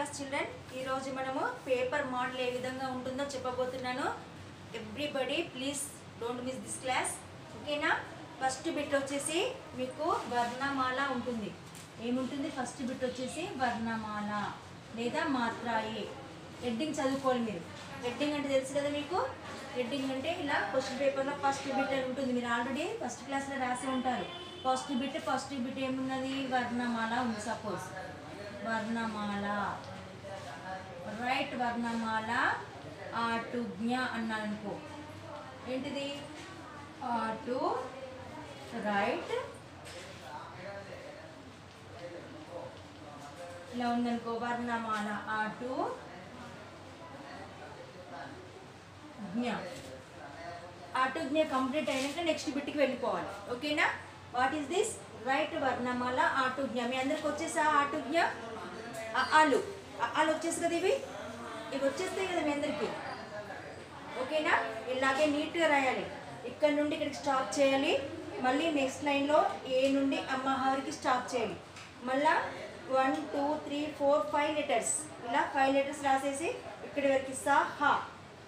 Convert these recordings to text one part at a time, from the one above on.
Class children ఈ రోజు మనము పేపర్ మోడల్ ఏ విధంగా ఉంటుందో చెప్పబోతున్నాను. Everybody please don't miss this class. ఓకేనా? ఫస్ట్ బిట్ వచ్చేసి మీకు వర్ణమాల ఉంటుంది. ఏముంటుంది? ఫస్ట్ బిట్ వచ్చేసి వర్ణమాల లేదా మాత్రాయే. హెడ్డింగ్ చదువుకోవాలి మీరు. హెడ్డింగ్ అంటే తెలుసు కదా మీకు. హెడ్డింగ్ అంటే ఇలా క్వశ్చన్ పేపర్లో ఫస్ట్ బిట్ అని ఉంటుంది. మీరు ఆల్రెడీ ఫస్ట్ క్లాస్లో రాసి ఉంటారు. ఫస్ట్ బిట్ ఏమున్నది? వర్ణమాల ఉంది. సపోజ్ వర్ణమాల, రైట్ వర్ణమాల ఆటుజ్ఞ అన్నారనుకో. ఏంటిది? ఆటు రైట్ ఇలా ఉందనుకో. వర్ణమాల ఆటు జ్ఞ. ఆటుజ్ఞ కంప్లీట్ అయినాక నెక్స్ట్ బిట్కి వెళ్ళిపోవాలి. ఓకేనా? What is this? రైట్ వర్ణమాల ఆటుజ్ఞ. మీ అందరికి వచ్చేసా ఆటుజ్ఞ? ఆలు వచ్చేసి కదా, ఇవి వచ్చేస్తాయి కదా మీ అందరికి. ఓకేనా? ఇలాగే నీట్గా రాయాలి. ఇక్కడ నుండి ఇక్కడికి స్టాప్ చేయాలి. మళ్ళీ నెక్స్ట్ లైన్లో ఏ నుండి అమ్మహారికి స్టాప్ చేయాలి. మళ్ళా 1 2 3 4 5 లెటర్స్, ఇలా 5 లెటర్స్ రాసేసి ఇక్కడి వరకు స హ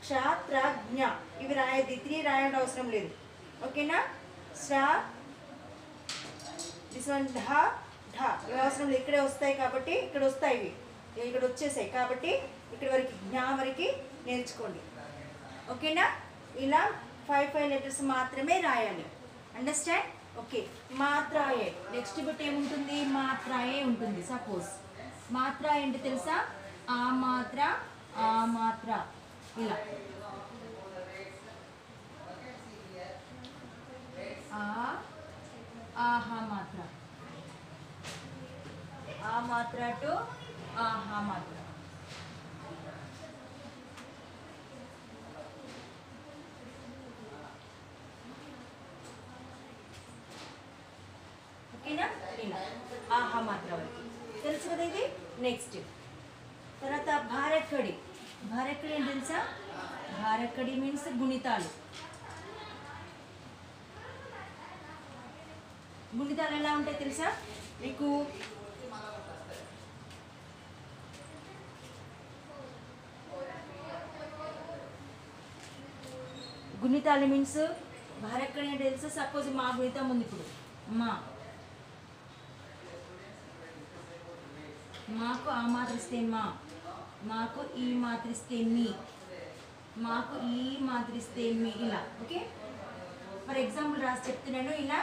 క్షాత్రజ్ఞ ఇవి రాయద్ది. 3 రాయాల్సిన అవసరం లేదు. ఓకేనా? శ్ర దిస్ వన్ ఢ ఢ ఇవి అవసరం లేదు. ఇక్కడే వస్తాయి కాబట్టి ఇక్కడ వస్తాయి, ఇవి ఇక్కడ వచ్చేసాయి కాబట్టి ఇక్కడి వరకు జ్ఞా వరకు నేర్చుకోండి. ఓకేనా? ఇలా 5 లెటర్స్ మాత్రమే రాయాలి. అండర్స్టాండ్? ఓకే. మాత్రాయే. నెక్స్ట్ బిట్ ఏముంటుంది? మాత్రాయే ఉంటుంది. సపోజ్ మాత్ర ఏంటి తెలుసా? ఆ మాత్ర, ఆ మాత్ర ఇలా. ఆహా మాత్ర, ఆ మాత్ర టు ఆహా మాత్ర. ఓకేనా? ఇలా ఆహా మాత్ర వరకు తెలుసు కదా ఇది. నెక్స్ట్ తర్వాత భారక్కడి. భారక్కడి ఏం తెలుసా? భారక్కడి మీన్స్ గుణితాలు. గుణితాలు ఎలా ఉంటాయి తెలుసా మీకు? గుణితాలు మీన్స్ భారక్కడి అంటే తెలుసా? సపోజ్ మా గుణితం ఉంది. ఇప్పుడు మాకు ఆ మాత్రిస్తే మా, మాకు ఈ మాత్రిస్తే మీ, మాకు ఈ మాత్రిస్తే మీ, ఇలా. ఓకే? ఫర్ ఎగ్జాంపుల్ రాసి చెప్తున్నాను. ఇలా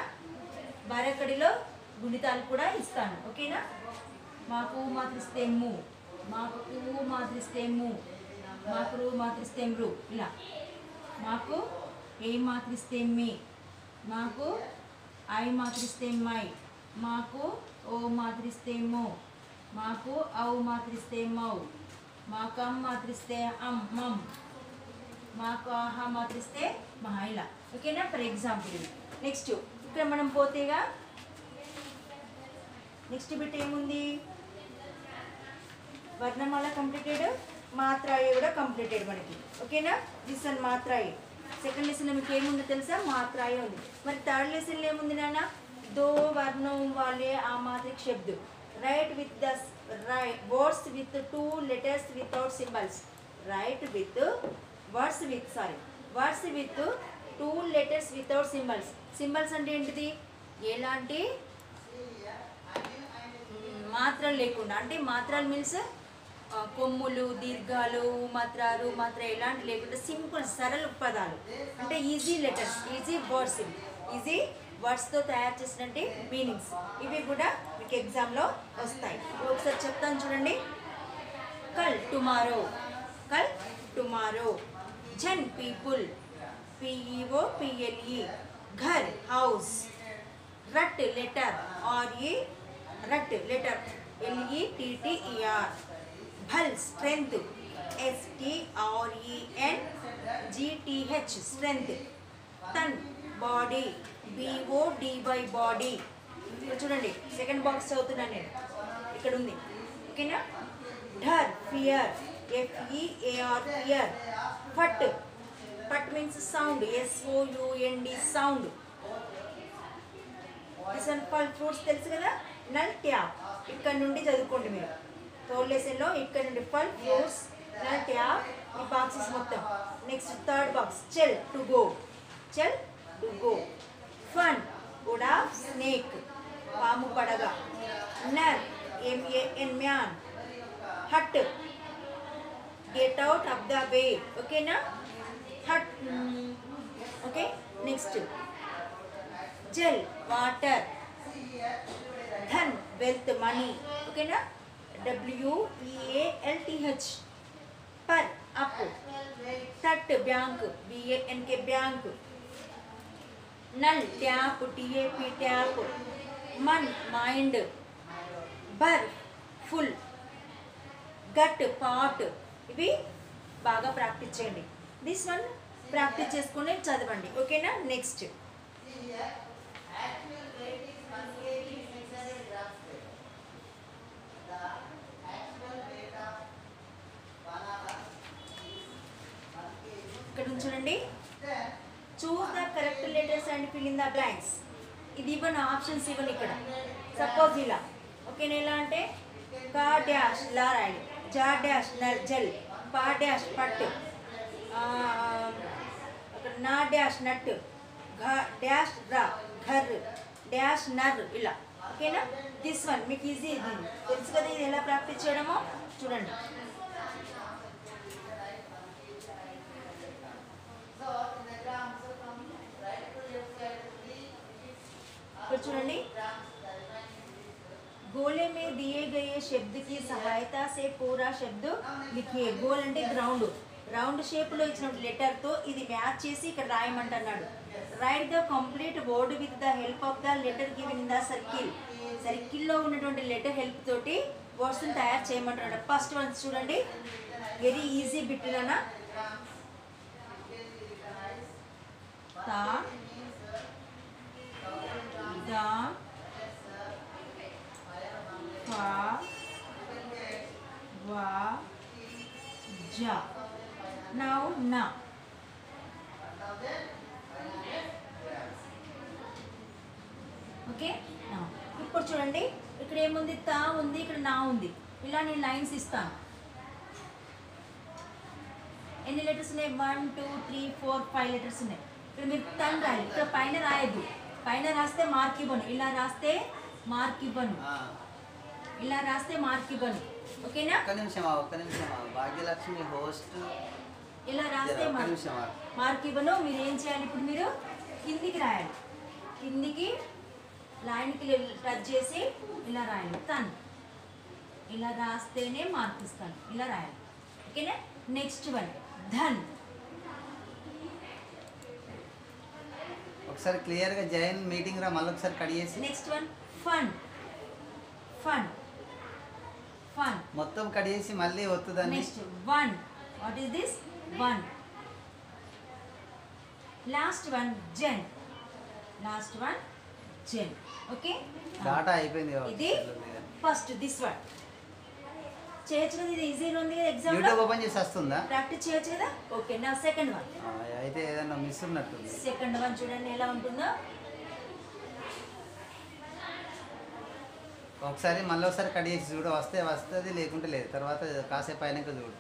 భారక్కడిలో గుణితాలు కూడా ఇస్తాను. ఓకేనా? మాకు మాత్రిస్తే ము, మాకు ఊ మాత్రిస్తే ము, మాకు రు మాత్రిస్తే రు, ఇలా. మాకు ఏ మాత్రిస్తే మీ, మాకు ఐ మాత్రిస్తే మై, మాకు ఓ మాత్రిస్తే మో, మాకు ఔ మాత్రిస్తే మౌ, మాకు అమ్ మాత్రిస్తే అమ్ మమ్, మాకు ఆహా మాత్రిస్తే మహా, ఇలా. ఓకేనా? ఫర్ ఎగ్జాంపుల్ ఇది. నెక్స్ట్ ఇక్కడ మనం పోతేగా నెక్స్ట్ బిట్ ఏముంది? వర్ణమాల కంప్లీటెడ్, మాత్రాయి కూడా కంప్లీటెడ్ మనకి. ఓకేనా? This one మాత్రాయి. సెకండ్ లెసన్లో మీకు ఏముందో తెలుసా? మాత్రాయి ఉంది. మరి థర్డ్ లెసన్లో ఏముంది నాన్న? దో వర్ణం వాలే ఆ మాత్రిక శబ్ద. Right with the words with 2 letters without symbols. Right with words with 2 letters without symbols. Symbols అంటే ఏంటిది? ఎలాంటి మాత్రలు లేకుండా. అంటే మాత్రలు మీన్స్ కొమ్ములు, దీర్ఘాలు, మాత్రాలు, మాత్ర ఎలాంటి లేకుండా సింపుల్ సరళ పదాలు. అంటే easy letters, easy words. Easy వర్డ్స్తో తయారు చేసినట్టు మీనింగ్స్. ఇవి కూడా మీకు ఎగ్జామ్లో వస్తాయి. ఒకసారి చెప్తాను చూడండి. కల్ టుమారో, కల్ tomorrow. Jan people, PEO PLE. Ghar house. Rut letter, RE rut letter, LETTER. భల్ స్ట్రెంత్, STRENGTH స్ట్రెంత్. తన్ బాడీ, BODY బాడీ. చూడండి సెకండ్ బాక్స్ చదువుతున్నాను నేను, ఇక్కడ ఉంది. ఓకేనా? ఢర్ ఫియర్, FEAR ఫియర్. ఫట్, ఫట్ means sound, SOUND sound. ఫల్ fruits తెలుసు కదా. నల్ ట్యాప్ ఇక్కడ నుండి చదువుకోండి మీరు. థర్డ్ లెసన్లో ఇక్కడ నుండి ఫల్ ఫ్రూట్స్ ట్యాప్ ఈ బాక్సెస్ మొత్తం. నెక్స్ట్ థర్డ్ బాక్స్ చెల్ టు గో, చెల్ టు గో. ఫన్ కూడా స్నేక్ పాము పడగ. నర్ MAN మ్యాన్. హట్ get out of the way. ఓకేనా హట్. ఓకే నెక్స్ట్ జల్ వాటర్. ధన్ వెల్త్ మనీ. ఓకేనా WEALTH. పర్ అప్. తట్ బ్యాంక్ BANK బ్యాంక్. నల్ ట్యాప్ TAP ట్యాప్. మన్ మైండ్. బర్ ఫుల్. గట్ పాట్. ఇవి బాగా ప్రాక్టీస్ చేయండి. దిస్ వన్ ప్రాక్టీస్ చేసుకుని చదవండి. ఓకేనా నెక్స్ట్ ఇక్కడ చూడండి. Choose the correct letters and fill in the blanks. ఇది ఇవ్వను, ఆప్షన్స్ ఇవ్వను ఇక్కడ. సపోజ్ ఇలా. ఓకేనా ఎలా అంటే కా డాష్ లా రాయాలి, జా డాష్ నల్ జల్, పా డాష్ పట్, నా డాష్ నట్, ఘ డాష్ రా ఘర్, డాష్ నర్ ఇలా. ఓకేనా దిస్ వన్ మీకు ఈజీ తెలుసు కదా, ఇది ఎలా ప్రాక్టీస్ చేయడమో చూడండి. ఇక్కడ చూడండి. गोले में दिए गए शब्द की सहायता से पूरा शब्द लिखिए. गोल అంటే గ్రౌండ్, రౌండ్ షేప్లో ఇచ్చిన లెటర్తో ఇది మ్యాచ్ చేసి ఇక్కడ రాయమంటున్నాడు. Write the complete word with the help of the letter given in the circle. సర్కిల్లో ఉన్నటువంటి లెటర్ హెల్ప్ తోటి వర్డ్స్ని తయారు చేయమంటున్నాడు. ఫస్ట్ వన్ చూడండి, వెరీ ఈజీ బిట్లనా. తా దా ఫా వా జా. నౌ నా. ఓకే ఇప్పుడు చూడండి, ఇక్కడ ఏముంది, తా ఉంది, ఇక్కడ నా ఉంది. ఇలా నేను లైన్స్ ఇస్తాను. ఎన్ని లెటర్స్ ఉన్నాయి, 1 2 3 4 5 లెటర్స్ ఉన్నాయి. ఇక్కడ మీరు తన్ రాయాలి. ఇక్కడ పైన రాయద్దు, పైన రాస్తే మార్క్ ఇవ్వను, ఇలా రాస్తే మార్క్ ఇవ్వను, ఇలా రాస్తే మార్క్ ఇవ్వను. ఓకేనా ఒక్క నిమిషం భాగ్యలక్ష్మి హోస్ట్. ఇలా రాస్తే మార్క్ ఇవ్వను. మీరు ఏం చేయాలి, ఇప్పుడు మీరు కిందికి రాయాలి, కిందికి లైన్కి టచ్ చేసి ఇలా రాయాలి. తన్ ఇలా రాస్తేనే మార్క్ ఇస్తాను, ఇలా రాయాలి. ఓకేనా నెక్స్ట్ వన్ ధన్. ఒకసారి క్లియర్గా జైన్ మీటింగ్ రా, మళ్ళీ ఒకసారి కడిగేసి. Next one fun. Fun fun మొత్తం కడిగేసి మళ్ళీ వస్తుందని. Next one. What is this, one. Last one zen. Last one zen. Okay data అయిపోయింది. ఇది ఫస్ట్ దిస్ వన్ చేయొచ్చు కదా, ఇది ఈజీగా ఉంది కదా. ఎగ్జామ్ యూట్యూబ్ ఓపెన్ చేసి వస్తుందా, ప్రాక్టీస్ చేయొచ్చు కదా. ఓకే నా సెకండ్ వన్. అయితే ఏదైనా మిస్ ఉన్నట్టుంది. సెకండ్ వన్ చూడండి ఎలా ఉంటుందో. ఒకసారి మళ్ళీ ఒకసారి కడిగేసి చూడు, వస్తే వస్తుంది, లేకుంటే లేదు. తర్వాత కాసేపు అయినాక చూడు.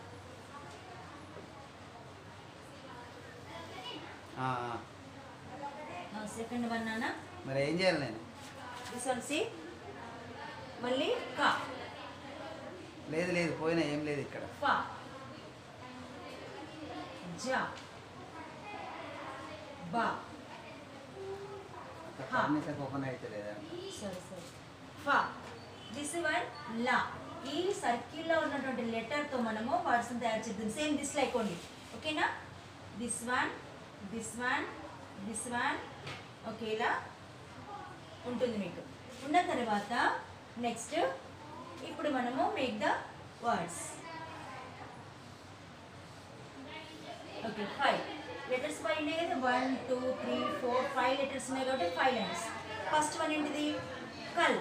సెకండ్ వన్ నాన్న. మరి ఏం చేయాలి నేను? This one C. మళ్ళీ కా. లేదు లేదు పోయినా ఏం లేదు ఇక్కడ. ఫా జా బా. ఓపెన్ అయితే లేదా? సరే సరే ఫా. దిస్ వన్ లా. ఈ సర్కిల్లో ఉన్నటువంటి లెటర్తో మనము వర్డ్స్ని తయారు చేద్దాం. Same this like only. ఓకేనా this one this one this one. Okay ఇలా ఉంటుంది మీకు. ఉన్న తర్వాత నెక్స్ట్ ఇప్పుడు మనము make the words. Okay 5 letters 5 ఉన్నాయి కదా. 1 2 3 4 5 లెటర్స్ ఉన్నాయి కాబట్టి 5 లైన్స్. ఫస్ట్ వన్ ఏంటిది, కల్.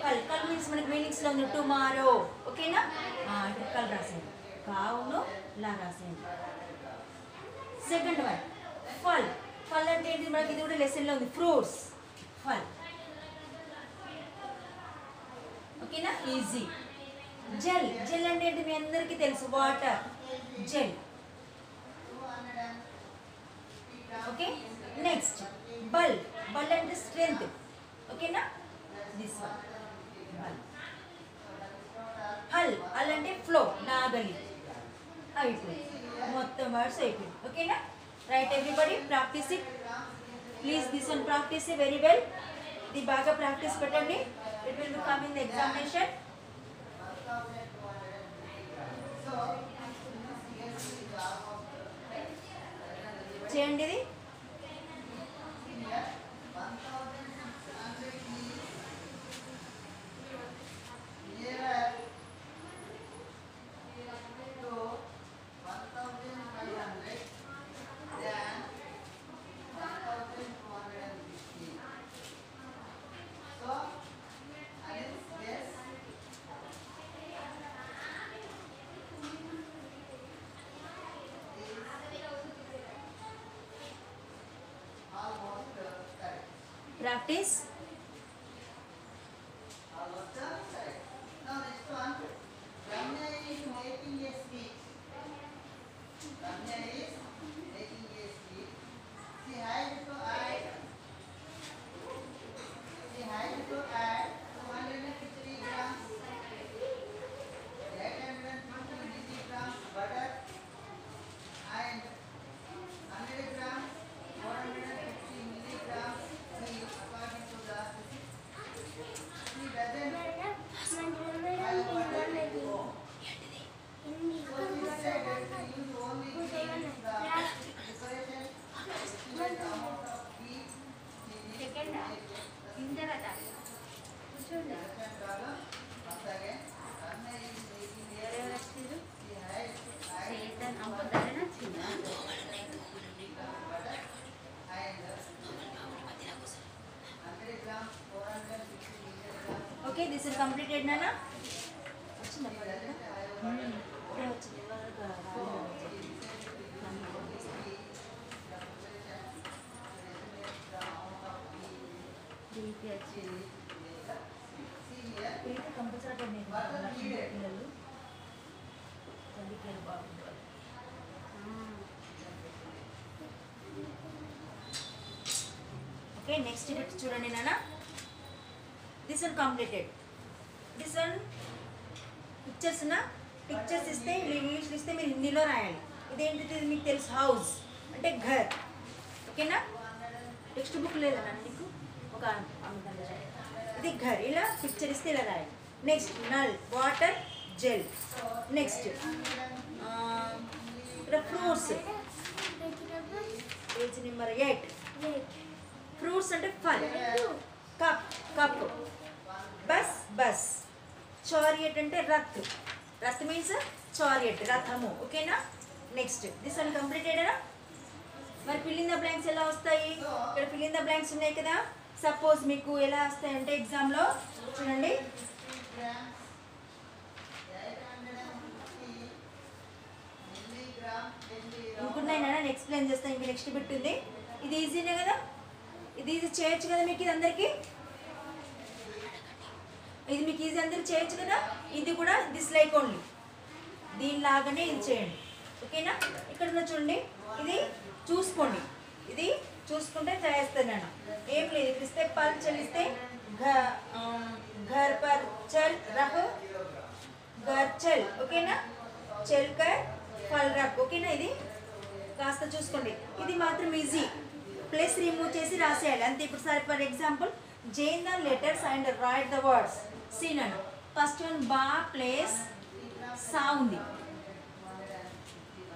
కల్ కల్ మీన్స్ మనకి మీనింగ్స్లో ఉంది టుమారో. ఓకేనా ఇక్కడ కల్ రాసేయండి, కావును లా రాసేయండి. Second one ఫల్. ఫల్ అంటే ఏంటి, మనకి ఇది కూడా లెసన్లో ఉంది, ఫ్రూట్స్. ఫల్. ఓకేనా ఈజీ. జెల్. జెల్ అంటే ఏంటి మీ అందరికీ తెలుసు, వాటర్. జెల్. ఓకే. నెక్స్ట్ బల్. బల్ అంటే స్ట్రెంగ్త్. ఓకేనా, దిస్ వన్ బల్. హల్. హల్ అంటే ఫ్లో, నాగలి. అయిపోయింది, మొత్తం వర్డ్స్ అయిపోయింది. ఓకేనా, right everybody, practice it please. This one practice very well. ఇది బాగా ప్రాక్టీస్ పెట్టండి. It will be come in the examination. చేయండి ఇది. Practice. Okay, this is completed, Nana. Okay, next చూడండి నాన్న. This one completed. This one pictures నా pictures ఇస్తే ఇంగ్లీష్లో ఇస్తే మీరు హిందీలో రాయాలి. ఇదేంటిది మీకు తెలుసు, హౌస్ అంటే ఘర్. ఓకేనా, టెక్స్ట్ బుక్ లేదన్నా నీకు, ఒక ఇది ఘర్. ఇలా పిక్చర్ ఇస్తే ఇలా రాయాలి. నెక్స్ట్ నల్, వాటర్, జెల్. నెక్స్ట్ ఇక్కడ ఫ్రూట్స్, పేజ్ నెంబర్ 8. ఫ్రూట్స్ అంటే ఫల్. Cup, cup. Bus, bus. Chariot అంటే రత్. రత్ మీన్స్ చారియట్, రథము. ఓకేనా, నెక్స్ట్ దిస్ వన్ కంప్లీటెడా. మరి ఫిల్ ఇన్ ద బ్లాంక్స్ ఎలా వస్తాయి? ఇక్కడ ఫిల్ ఇన్ ద బ్లాంక్స్ ఉన్నాయి కదా. సపోజ్ మీకు ఎలా వస్తాయంటే ఎగ్జామ్లో చూడండి, ఇంకున్నాయి నాన్న, ఎక్స్ప్లెయిన్ చేస్తాను. ఇంక నెక్స్ట్ బిట్ ఉంది. ఇది ఈజీనే కదా, ఇది ఈజీ చేయొచ్చు కదా మీకు. ఇది అందరికీ ఇది మీకు ఈజీ, అందరికి చేయొచ్చు కదా. ఇది కూడా దిస్ లైక్ ఓన్లీ, దీనిలాగానే ఇది చేయండి. ఓకేనా, ఇక్కడ ఉన్న చూడండి, ఇది చూసుకోండి. ఇది చూసుకుంటే చేస్తాను నేను. ఏం లేదు, ఇక్కడ ఇస్తే పల్ చలిస్తే ఘర్ పర్ చల్ రహ్ ఘర్ చల్. ఓకేనా, చల్ కర్ ఫల్ రఖ్. ఓకేనా, ఇది కాస్త చూసుకోండి. ఇది మాత్రం ఈజీ, ప్లస్ రిమూవ్ చేసి రాసేయాలి అంతే. ఇప్పుడు సరే, for example join the letters and write the words. సీన్ అను ఫస్ట్ వన్ బా ప్లేస్ సా ఉంది.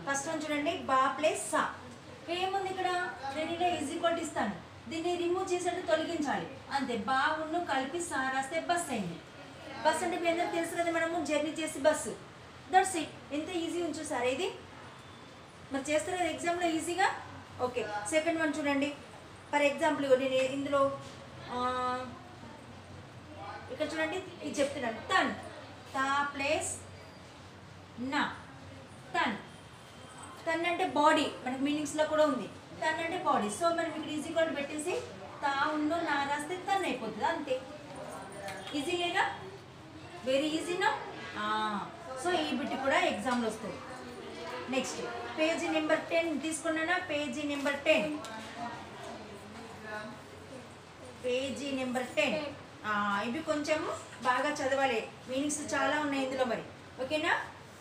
ఫస్ట్ వన్ చూడండి, బా ప్లేస్ సా. ఏముంది ఇక్కడ, నేను ఇలా ఈజ్ ఈక్వల్ ఇస్తాను, దీన్ని రిమూవ్ చేసేట్టు తొలగించాలి అంతే. బా ఉన్ను కలిపి సా రాస్తే బస్ అయింది. బస్ అంటే మీ అందరికి తెలుసు కదా, మనము జర్నీ చేసి బస్సు. That's it. ఎంత ఈజీ ఉంచు సార్ ఇది. మరి చేస్తారు కదా ఎగ్జామ్లో ఈజీగా. ఓకే, సెకండ్ వన్ చూడండి. ఫర్ ఎగ్జాంపుల్ నేను ఇందులో ఇక్కడ చూడండి, ఇది చెప్తున్నాను. తన్, తా ప్లేస్ నా. తన్, తన్ అంటే బాడీ, మనకి మీనింగ్స్లో కూడా ఉంది. తన్ అంటే బాడీ. సో మనం ఇక్కడ ఈజీ కూడా పెట్టేసి తా ఉన్నో నా రాస్తే తన్ అయిపోతుంది అంతే. ఈజీ లేదా, వెరీ ఈజీనా. సో ఈ బిట్ కూడా ఎగ్జామ్లో వస్తుంది. నెక్స్ట్ పేజీ నెంబర్ 10 తీసుకున్నానా? Page number 10, page number 10. ఇవి కొంచెం బాగా చదవాలి, మీనింగ్స్ చాలా ఉన్నాయి ఇందులో మరి. ఓకేనా?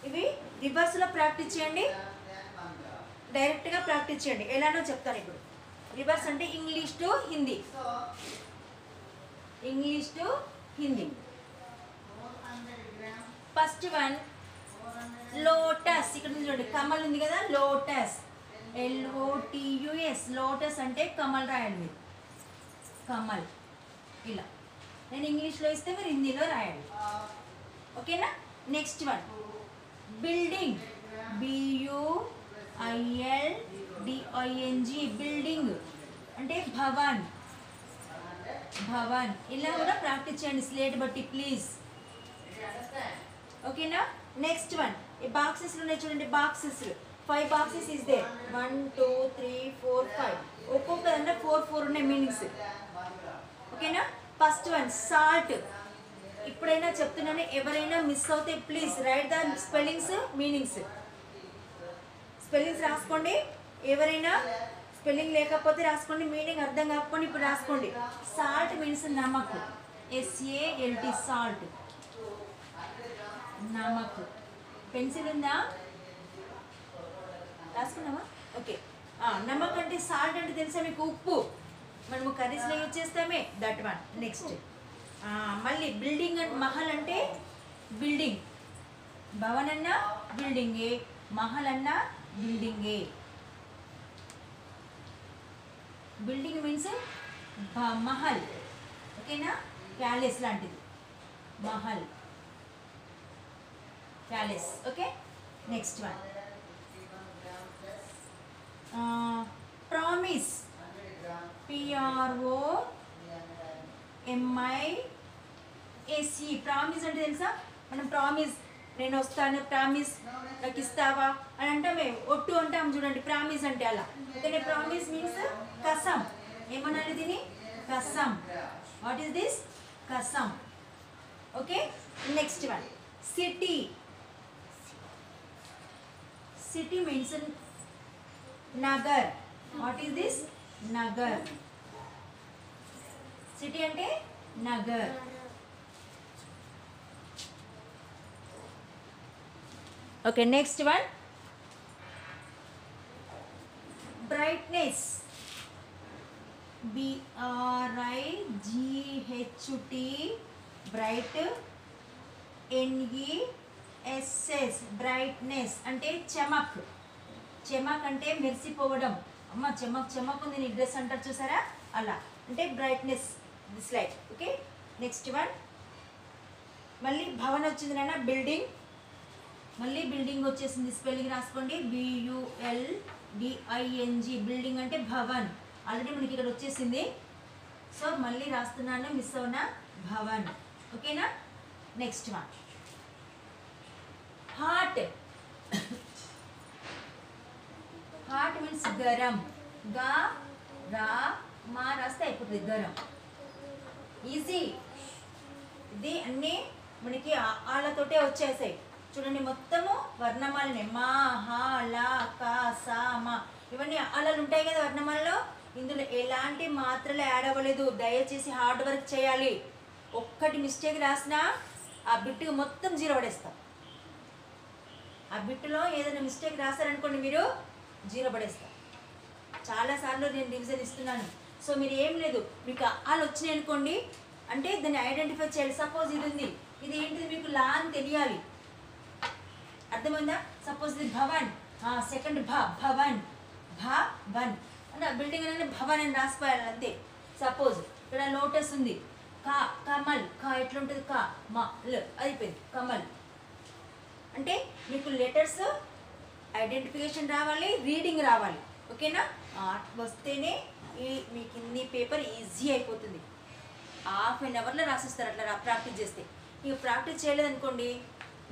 ఇవి రివర్స్లో ప్రాక్టీస్ చేయండి, డైరెక్ట్గా ప్రాక్టీస్ చేయండి. ఎలానో చెప్తాను ఇప్పుడు. రివర్స్ అంటే English to Hindi, English to Hindi. First one lotus. ఇక్కడ నుంచి చూడండి, కమల్ ఉంది కదా, లోటస్, LOTUS. లోటస్ అంటే కమల్ రాయాలి మీరు, కమల్. ఇలా నేను ఇంగ్లీష్లో ఇస్తే మీరు హిందీలో రాయాలి. ఓకేనా? Next one building, BUILDING, building అంటే భవన్, భవన్. ఇలా కూడా ప్రాక్టీస్ చేయండి స్లేట్ బట్టి ప్లీజ్. ఓకేనా? నెక్స్ట్ వన్ ఈ బాక్సెస్లో ఉన్నాయి చూడండి, బాక్సెస్ 5 బాక్సెస్ ఇస్ దేర్. 1 2 3 4 5. ఒక్కొక్క దాంట్లో 4 ఉన్నాయి మీనింగ్స్. ఓకేనా? First one salt. ఇప్పుడైనా చెప్తున్నాను, ఎవరైనా మిస్ అవుతే please right the spellings, meanings. Spellings రాసుకోండి. ఎవరైనా స్పెల్లింగ్ లేకపోతే రాసుకోండి, మీనింగ్ అర్థం కాకపోతే ఇప్పుడు రాసుకోండి. సాల్ట్ మీన్స్ నమక్, SALT, సాల్ట్, నమక్. పెన్సిల్ ఉందా? రాసుకున్నావా? ఓకే. నమక్ అంటే సాల్ట్ అంటే తెలుసా మీకు? ఉప్పు. మనము కర్రీస్లో యూజ్ చేస్తామే, దట్ వన్. నెక్స్ట్ మళ్ళీ బిల్డింగ్ అండ్ మహల్ అంటే బిల్డింగ్. భవన్ అన్న బిల్డింగే, మహల్ అన్న బిల్డింగే. Building means Mahal. ఓకేనా? ప్యాలెస్ లాంటిది, Mahal, palace. Okay. Next one promise, PROMISE. Promise అంటే తెలుసా? మనం ప్రామిస్, నేను వస్తాను, ప్రామిస్ నాకు ఇస్తావా అని అంటామే, ఒట్టు అంటాం చూడండి, ప్రామిస్ అంటే అలా. ఓకే. ప్రామిస్ మీన్స్ కసం. ఏమనాలి దీన్ని? కసం. What is this? కసం. Okay. Next one city. City means నగర్. What is this? నగర్. సిటీ అంటే నగర్. Okay. Next one brightness, BRIGHT, bright, NESS, brightness అంటే చమక్. చమక్ అంటే మెరిసిపోవడం. అమ్మ చమక్ చమక్ ఉంది నీ డ్రెస్ అంటారు చూసారా, అలా అంటే brightness, this light. Okay. Next one మళ్ళీ భవన్ వచ్చింది నాన్న, బిల్డింగ్. మళ్ళీ బిల్డింగ్ వచ్చేసింది, స్పెల్లింగ్ రాసుకోండి, BULDING. బిల్డింగ్ అంటే భవన్. ఆల్రెడీ మనకి ఇక్కడ వచ్చేసింది, సో మళ్ళీ రాస్తున్నాను, మిస్ అవునా, భవన్. ఓకేనా? Next one hot. Hot means garam. గా రా మా రాస్తే అయిపోతుంది, గరం. ఈజీ. ఇది అన్నీ మనకి ఆళ్ళతోటే వచ్చేసాయి చూడండి, మొత్తము వర్ణమాలనే. మా, హా, లా, కా, సా, మా, ఇవన్నీ ఆలలు ఉంటాయి కదా వర్ణమాలలో. ఇందులో ఎలాంటి మాత్రలు యాడ్ అవ్వలేదు. దయచేసి హార్డ్ వర్క్ చేయాలి. ఒక్కటి మిస్టేక్ రాసినా ఆ బిట్టుకు మొత్తం 0 పడేస్తాం. ఆ బిట్టులో ఏదైనా మిస్టేక్ రాశారనుకోండి, మీరు 0 పడేస్తాం. చాలాసార్లు నేను రివిజన్ ఇస్తున్నాను. సో మీరు ఏం లేదు, మీకు ఆలు వచ్చినాయి అనుకోండి అంటే దాన్ని ఐడెంటిఫై చేయాలి. సపోజ్ ఇది ఉంది, ఇది ఏంటిది మీకు లా అని తెలియాలి. అర్థమైందా? సపోజ్ ఇది భవన్, సెకండ్ భవన్, భవన్ అంటే బిల్డింగ్ అనేది భవన్ అని రాసిపోయాలి అంతే. సపోజ్ ఇక్కడ లోటస్ ఉంది, కమల్, ఎట్లుంటుంది, ల్ అయిపోయింది, కమల్. అంటే మీకు లెటర్స్ ఐడెంటిఫికేషన్ రావాలి, రీడింగ్ రావాలి. ఓకేనా? వస్తేనే మీకు హిందీ పేపర్ ఈజీ అయిపోతుంది. ½ an hourలో రాసిస్తారు అట్లా ప్రాక్టీస్ చేస్తే. ఇక ప్రాక్టీస్ చేయలేదనుకోండి,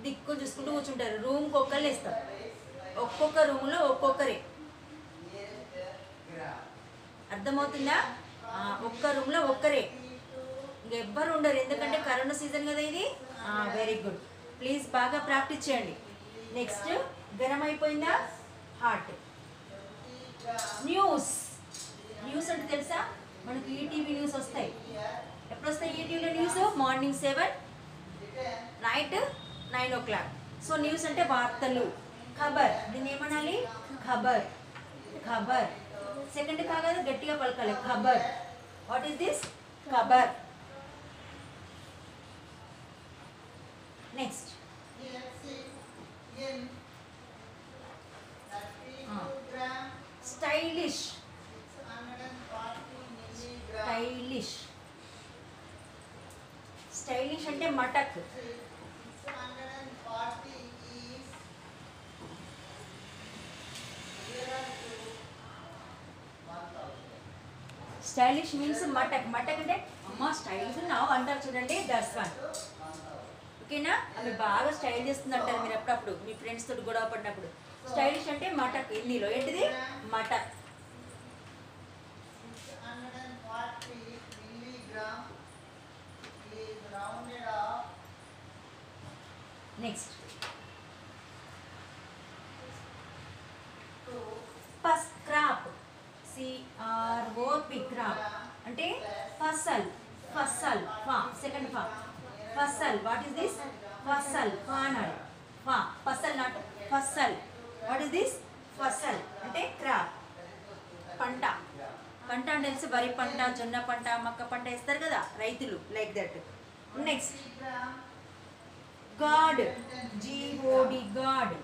దిక్కులు చూసుకుంటూ కూర్చుంటారు. రూమ్కి ఒక్కరు వేస్తారు, ఒక్కొక్క రూమ్లో ఒక్కొక్కరే. అర్థమవుతుందా? ఒక్క రూమ్లో ఒక్కరే, ఇంకెవ్వరు ఉండరు. ఎందుకంటే కరోనా సీజన్ కదా ఇది. Very good. ప్లీజ్ బాగా ప్రాక్టీస్ చేయండి. నెక్స్ట్ గరం అయిపోయిందా, హాట్. న్యూస్. న్యూస్ అంటే తెలుసా, మనకి ఈటీవీ న్యూస్ వస్తాయి. ఎప్పుడు వస్తాయి ఈటీవీలో news? Morning 7, night 9 o'clock. So news అంటే వార్తలు. ఖబర్, దీన్ని ఏమనాలి? ఖబర్. ఖబర్ సెకండ్ కాగానే గట్టిగా పలకాలి, ఖబర్. What is this? ఖబర్. Next stylish. స్టైలిష్. స్టైలిష్ అంటే మటక్. Stylish means మటక్. మటక్ అంటే అమ్మ స్టైల్స్ ఉన్నావు అంటారు చూడండి, దట్స్ వన్. ఓకేనా? ఆమె బాగా స్టైల్ చేస్తుంది అంటారు మీరు ఎప్పుడప్పుడు మీ ఫ్రెండ్స్ తోటి గొడవ పడినప్పుడు. స్టైలిష్ అంటే మటక్. హిందీలో ఏంటిది? మటక్. నెక్స్ట్ పస్ క్రాప్. CROP క్రాప్ అంటే ఫసల్. ఫసల్ ఫా సెకండ్ ఫా. Fasal. What is this? Fasal. ఫా అన్నాడు. ఫా Fasal not Fasal. What is this? Fasal అంటే క్రాప్. పంట. పంట అంటే తెలిసి వరి పంట, జొన్న పంట, మక్క పంట వేస్తారు కదా రైతులు, like that. Next God. GOD God.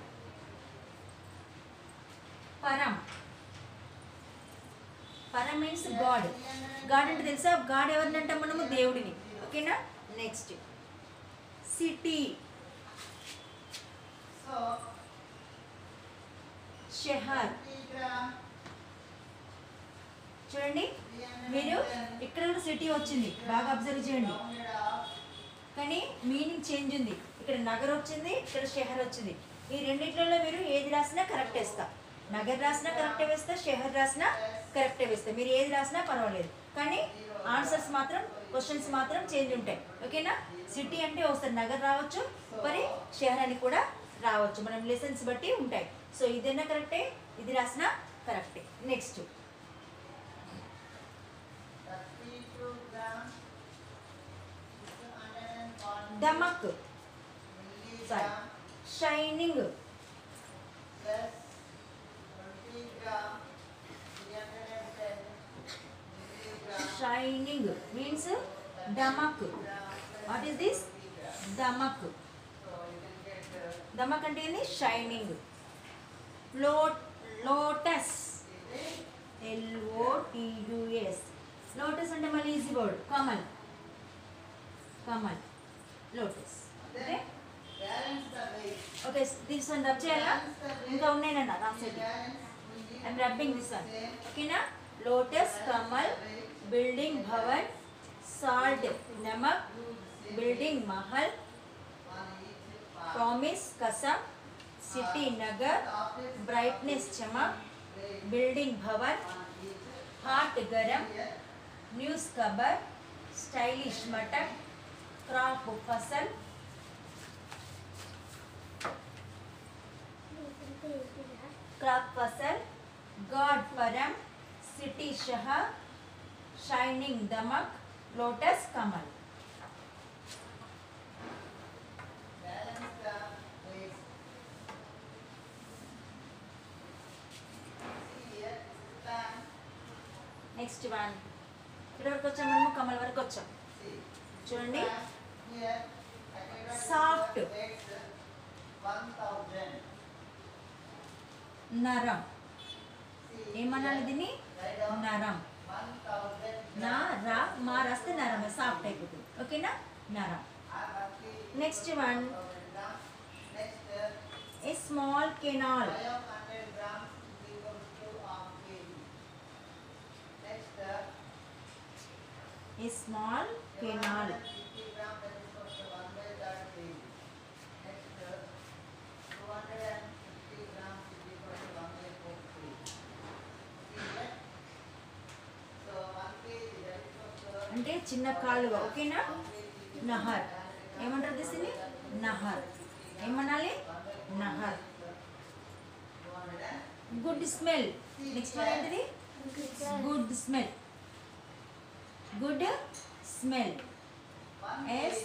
పరం. పరం మీన్స్ గాడ్. గాడ్ అంటే తెలుసా? గాడ్ ఎవరిని అంటాం మనము? దేవుడిని. ఓకేనా? Next city. షహర్. చూడండి మీరు ఇక్కడ కూడా సిటీ వచ్చింది, బాగా అబ్జర్వ్ చేయండి. కానీ మీనింగ్ చేంజ్ ఉంది. ఇక్కడ నగర్ వచ్చింది, ఇక్కడ షహర్ వచ్చింది. ఈ రెండిట్లలో మీరు ఏది రాసినా కరెక్ట్ వేస్తా. నగర్ రాసినా కరెక్టే వేస్తా, షహర్ రాసినా కరెక్టే వేస్తా. మీరు ఏది రాసినా పర్వాలేదు, కానీ ఆన్సర్స్ మాత్రం, క్వశ్చన్స్ మాత్రం చేంజ్ ఉంటాయి. ఓకేనా? సిటీ అంటే ఒకసారి నగర్ రావచ్చు, మరి షహర్ అని కూడా రావచ్చు. మనం లెసన్స్ బట్టి ఉంటాయి. సో ఇదైనా కరెక్టే, ఇది రాసినా కరెక్టే. నెక్స్ట్ దమక్. Sorry, shining. షైనింగ్ మీన్స్ దమక్. What is this? దమక్. దమక్ అంటే ఏంది? షైనింగ్. లోటస్. LOTUS. లోటస్ అంటే మళ్ళీ ఈజీ వర్డ్, కమల్. కమల్, lotus. Okay okay, this one rub చేయాలా? ఇంకా ఉన్నాయన్న రాసేది. I'm rubbing this one. ఓకేనా? లోటస్, కమల్, బిల్డింగ్ భవన్, సాల్ట్ నమక్, బిల్డింగ్ महल, प्रॉमिस कसम, सिटी नगर, ब्राइटनेस चमक, बिल्डिंग भवन, हाट गरम, न्यूज़ खबर, स्टाइलिश मटक, क्रॉप फसल, क्रॉप फसल, गॉड परम, सिटी शहर, शाइनिंग दमक, लोटस कमल. Next one. ఇక్కడ వరకు వచ్చాం మనము, కమల్ వరకు వచ్చాం. చూడండి, సాఫ్ట్. నరం. ఏమనాలి దీన్ని? నరం. నా రా మా రాస్తే నరం, సాఫ్ట్ అయిపోతుంది. ఓకేనా? నరం. Next one, a small canal. A small canal. అంటే చిన్న కాలువ. ఓకేనా? నహర్. ఏమంటారు దీన్ని? నహర్. ఏమనాలి నహర్. Good smell. నెక్స్ట్ వన్ ఏంటిది good smell. Good smell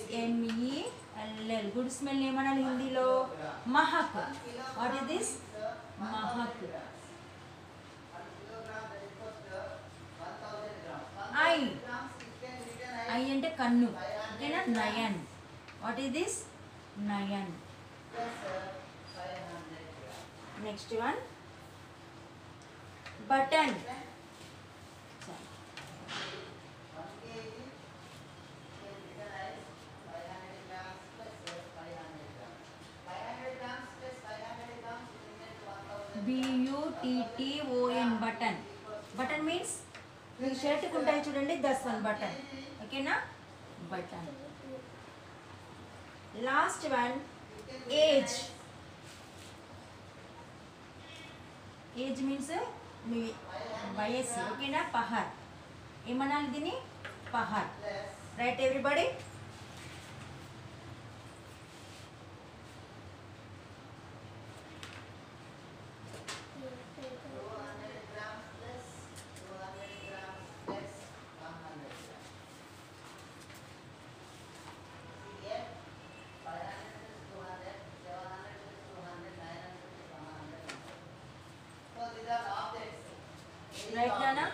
SMELL. Good smell ఏమనాలి హిందీలో మహక్. వాట్ ఇస్ దిస్ మహక్. ఐ ఐ అంటే కన్ను ఓకేనా నయన్. వాట్ ఈస్ దిస్ నయన్. Next one button. BUTTON button. Button means మీ షర్ట్కి ఉంటాయి చూడండి దస్ వన్ బటన్ ఓకేనా button. Last one age. Age means మీ వయస్సు ఓకేనా పహర్. ఏమనాలి దీన్ని పహర్. Right everybody. రైట్ నానా.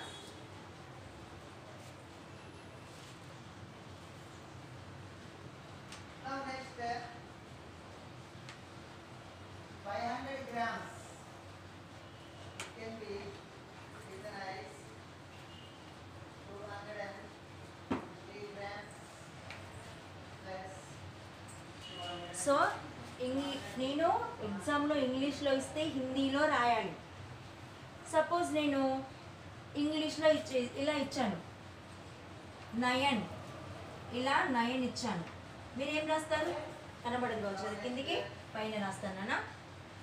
Now next 500 grams. It can be recognized 203 grams plus 200. So నేను ఎగ్జామ్లో ఇంగ్లీష్లో ఇస్తే హిందీలో రాయాలి. సపోజ్ నేను ఇంగ్లీష్లో ఇలా ఇచ్చాను నయన్, ఇలా నయన్ ఇచ్చాను. మీరు ఏం రాస్తారు కనబడదు కావచ్చు అది కిందికి పైన రాస్తాను నాన్న.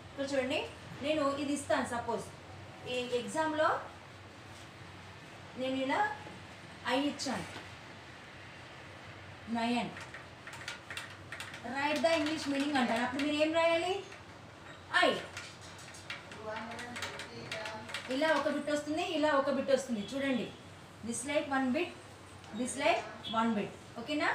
ఇక్కడ చూడండి నేను ఇది ఇస్తాను. సపోజ్ ఈ ఎగ్జామ్లో నేను ఇలా ఐ ఇచ్చాను Nayan. Right the English meaning అంటాను. అప్పుడు మీరు ఏం రాయాలి ఐ. ఇలా ఒక బిట్ వస్తుంది, ఇలా ఒక బిట్ వస్తుంది చూడండి. This like one bit, this like one bit ఓకేనా.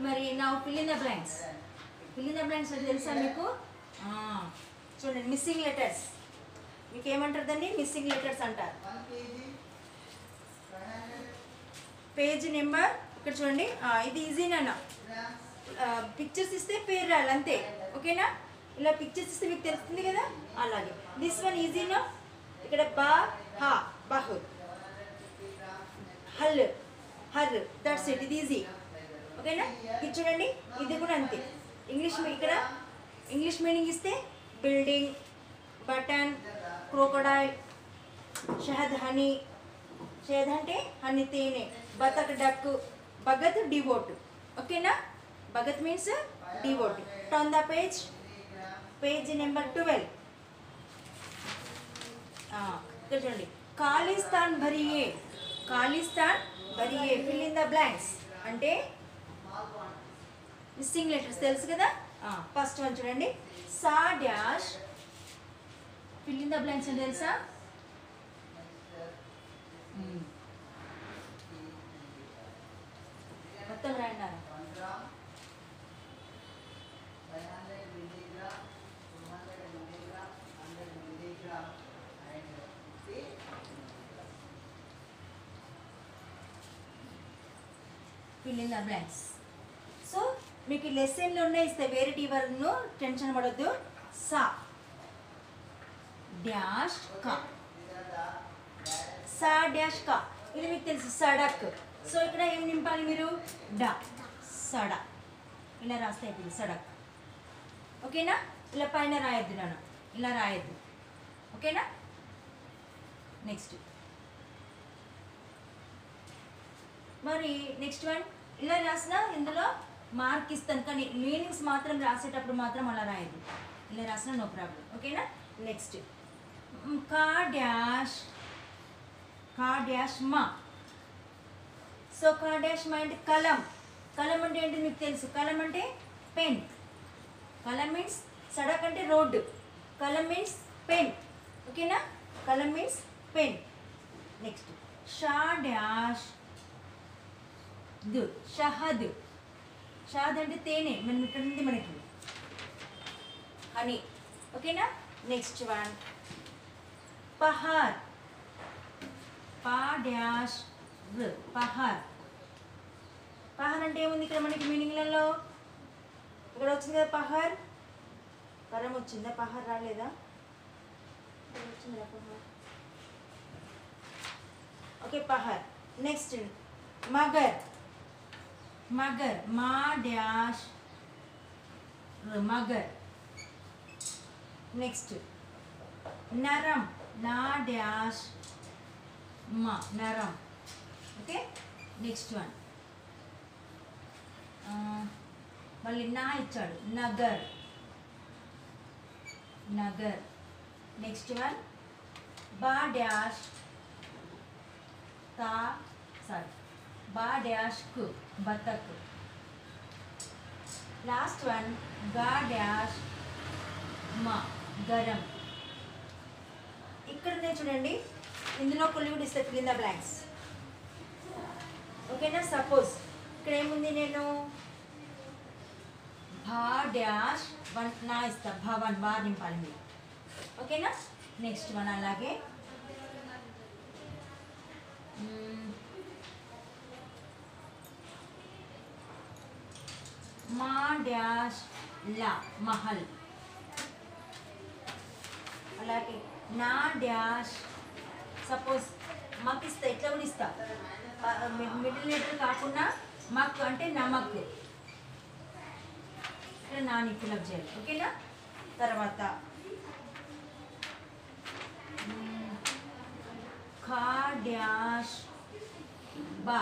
మరి నా fill in the blanks. Fill in the blanks అంటే తెలుసా మీకు? చూడండి మిస్సింగ్ లెటర్స్. మీకు ఏమంటారు దాన్ని? మిస్సింగ్ లెటర్స్ అంటారు. పేజ్ నెంబర్ ఇక్కడ చూడండి. ఇది ఈజీనా? పిక్చర్స్ ఇస్తే పేరు రాయాలి అంతే ఓకేనా. ఇలా పిక్చర్స్ ఇస్తే మీకు తెలుస్తుంది కదా అలాగే. దిస్ వన్ ఈజీనా. ఇక్కడ బా హా బహు హల్ హర్ దట్స్ ఇట్. ఇది ఈజీ ఓకేనా. ఇది చూడండి ఇది కూడా అంతే. ఇంగ్లీష్ ఇక్కడ ఇంగ్లీష్ మీనింగ్ ఇస్తే బిల్డింగ్, బటన్, క్రోకోడైల్, షహద్ హనీ. షహద్ అంటే హనీ తేనె, బతక్ డక్, భగత్ డివోట్ ఓకేనా. భగత్ మీన్స్ devote. Turn the page. Page number 12. ఇక్కడ చూడండి ఖాళీస్థాన్ భరియే. ఖాళీస్థాన్ భరియే. ఫిల్ ఇన్ ద బ్లాంక్స్ అంటే మిస్సింగ్ లెటర్స్ తెలుసు కదా. ఫస్ట్ వన్ చూడండి సా dash. Fill in the blanks అంటే తెలుసా? మొత్తం రాయండి. Fill in the blanks. So మీకు లెసన్లో ఉన్నాయి ఇస్తే వేరే టీవర్ను టెన్షన్ పడొద్దు. సా డాష్ కా. సా డాష్ కా ఇది మీకు తెలుసు సడక్. సో ఇక్కడ ఏం నింపాలి మీరు? డా సడ. ఇలా రాస్తే అయిపోయింది సడక్ ఓకేనా. ఇలా పైన రాయొద్దు నాన్న, ఇలా రాయొద్దు ఓకేనా. నెక్స్ట్ మరి నెక్స్ట్ వన్ ఇలా రాసిన ఇందులో మార్క్ ఇస్తాను, కానీ మీనింగ్స్ మాత్రం రాసేటప్పుడు మాత్రం అలా రాయదు. ఇలా రాసినా నో ప్రాబ్లం. ఓకేనా. నెక్స్ట్ కా డాష్ మా. సో కా డాష్ మా అంటే కలం. కలం అంటే ఏంటి మీకు తెలుసు. కలం అంటే పెన్. కలం మీన్స్ సడక్ అంటే రోడ్డు. కలం మీన్స్ పెన్. ఓకేనా. కలం means pen. Next Shah dash దు. షహద్. షహద్ అంటే తేనె. మనం ఇక్కడ ఉంది మనకి హనీ. ఓకేనా. Next one Pahar. పా డాష్ పహార్. పహార్ అంటే ఏముంది ఇక్కడ మనకి మీనింగ్లలో. ఇక్కడ వచ్చింది కదా పహార్. పరం వచ్చిందా, పహార్ రాలేదా? వచ్చిందా పహార్? ఓకే పహార్. నెక్స్ట్ మగర్. మగర్ మా డాష్ మగర్. నెక్స్ట్ నరం. నా డాష్ మా నరం. ఓకే. నెక్స్ట్ వన్ మళ్ళీ నా ఇచ్చాడు నగర్. నగర్. నెక్స్ట్ వన్ బా డాష్ తా సారీ బా డాష్ కు బతక్. లాస్ట్ వన్ గా డాష్ మా గరం. ఇక్కడ నేను చూడండి, ఇందులో కొన్ని కూడా ఇస్తే ఫిల్ ఇన్ ద బ్లాంక్స్. ఓకేనా. సపోజ్ ఇక్కడ ఏముంది, నేను భా డాష్ వన్ నా ఇస్తా. భవన్ బా నింపాలి మీరు. ఓకేనా. నెక్స్ట్ వన్ అలాగే మా డాష్ లా మహల్. అలాగే నా డాష్ సపోజ్ మక్ ఇస్తా. ఇట్లా కూడా ఇస్తా. మిడిల్ లెటర్ కాకుండా మక్ అంటే నమక్. ఇక్కడ నాని ఫిలప్ చేయాలి. ఓకేనా. తర్వాత ఖా డాష్ బా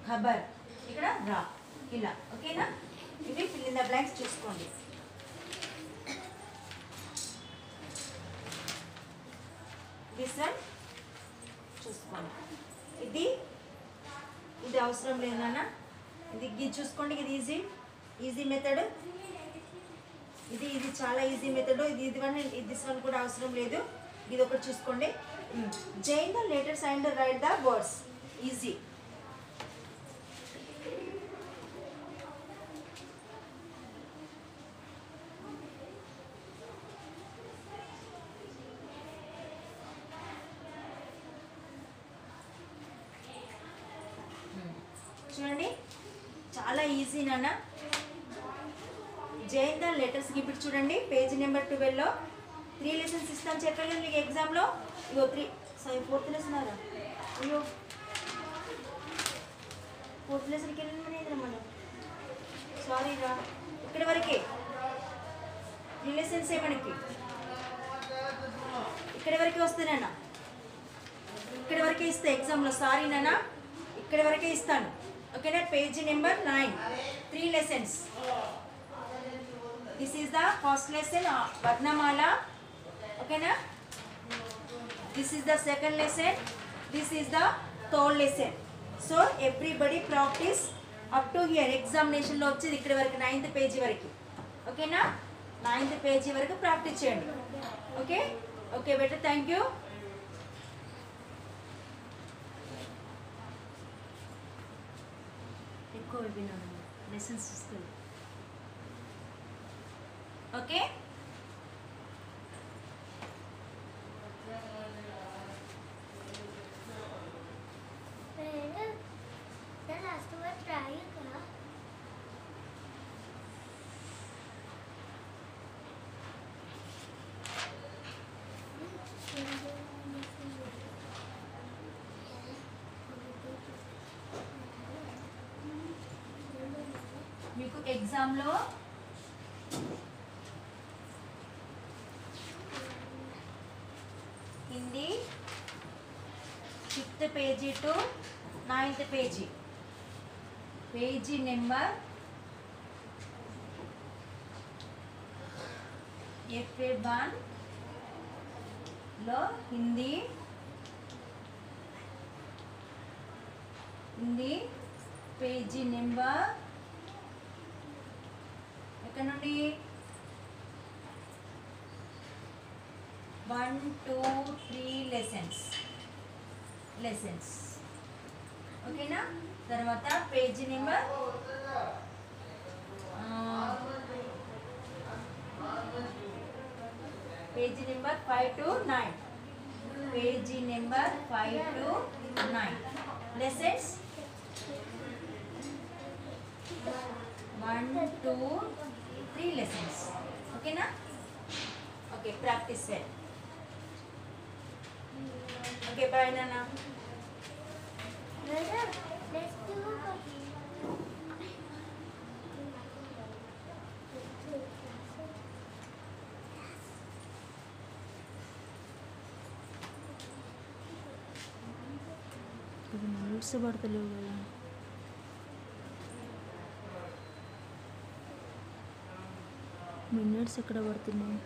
ఖబర్. ఇక్కడ రా. ఇలా. ఓకేనా. ఇవి ఫిల్ ఇన్ ద బ్లాంక్స్ చూసుకోండి. దిస్ వన్ చూసుకోండి. ఇది అవసరం లేదన్నా. ఇది చూసుకోండి. ఇది ఈజీ మెథడ్. ఇది చాలా ఈజీ మెథడ్. దిస్ వన్ కూడా అవసరం లేదు. ఇది ఒకటి చూసుకోండి. Join the letters and write the words. Easy. చూడండి చాలా ఈజీ నాన్న. Join the letters. ఇప్పుడు చూడండి పేజ్ నెంబర్ 12లో 3 లెసన్స్ ఇస్తాను చెప్పాను మీకు ఎగ్జామ్లో. ఇగో 3 4th లెసన్ రా. అయ్యో 4th లెసన్కి వెళ్ళిన మనం. సారీ రా. ఇక్కడ వరకే 3 లెసన్స్ మనకి. ఇక్కడ వరకే వస్తానన్నా. ఇక్కడ వరకే ఇస్తా ఎగ్జామ్లో. సారీ నాన్న, ఇక్కడ వరకే ఇస్తాను. ఓకేనా. Page number 9 3 lessons. This is the first lesson వర్ణమాల. ఓకేనా. This is the second lesson. This is the third lesson. So everybody practice up to here. ఎగ్జామినేషన్లో వచ్చేది ఇక్కడ వరకు 9th పేజీ వరకు. ఓకేనా. 9th పేజీ వరకు ప్రాక్టీస్ చేయండి. Okay. Okay better. Thank you. ఎక్కువ విన్నాను లెసన్స్ చూసుకోండి. ఓకే. మీకు ఎగ్జామ్లో Hindi 5th page to 9th page. Page number FA1 లో హిందీ పేజీ నెంబర్ ఎక్కడ నుండి 1 2 3 లెసన్స్ ఓకేనా. తర్వాత page number page number 5 to 9 page number 5 to 9 lessons 1 2 3 lessons ఓకేనా. Okay practice set. Okay bye నాన్న. నోట్స్ పడతలేవు కదా. మినిట్స్ ఎక్కడ పడుతున్నాయి?